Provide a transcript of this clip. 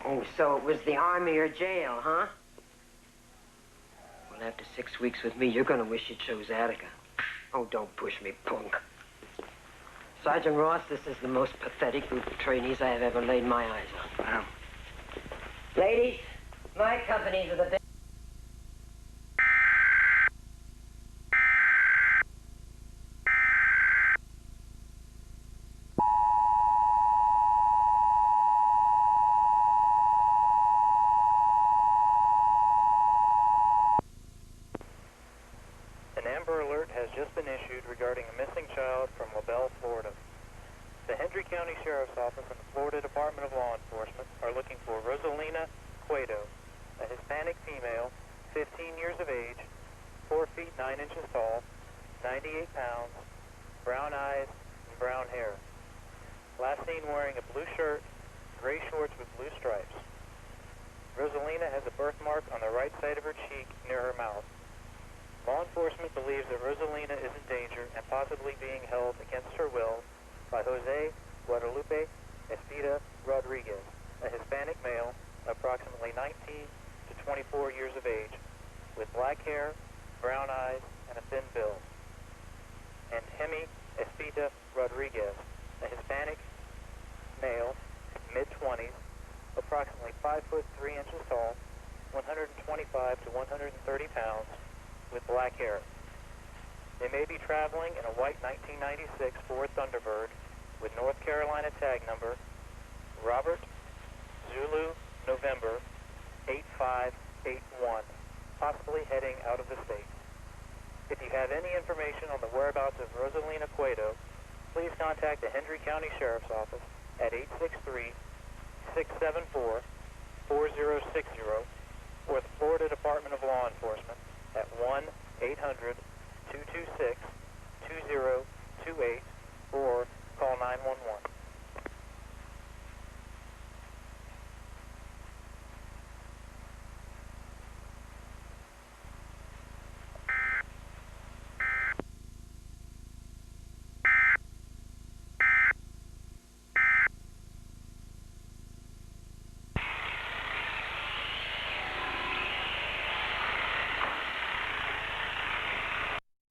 Oh, so it was the army or jail, huh? Well, after 6 weeks with me, you're gonna wish you chose Attica. Oh, don't push me, punk. Sergeant Ross, this is the most pathetic group of trainees I have ever laid my eyes on. Wow. Ladies, my companies are the best. An Amber Alert has just been issued regarding a missing child from LaBelle, Florida. The Hendry County Sheriff's Office and the Florida Department of Law Enforcement are looking for Rosalina Cueto, a Hispanic female, 15 years of age, 4 feet 9 inches tall, 98 pounds, brown eyes, and brown hair. Last seen wearing a blue shirt, gray shorts with blue stripes. Rosalina has a birthmark on the right side of her cheek near her mouth. Law enforcement believes that Rosalina is in danger and possibly being held against her will by Jose Guadalupe Espita Rodriguez, a Hispanic male, approximately 19 to 24 years of age, with black hair, brown eyes, and a thin bill. And Hemi Espita Rodriguez, a Hispanic male, mid-20s, approximately 5 foot 3 inches tall, 125 to 130 pounds, with black hair. They may be traveling in a white 1996 Ford Thunderbird with North Carolina tag number Robert Zulu November 8581, possibly heading out of the state. If you have any information on the whereabouts of Rosalina Cueto, please contact the Hendry County Sheriff's Office at 863-674-4060 or the Florida Department of Law Enforcement at 1-800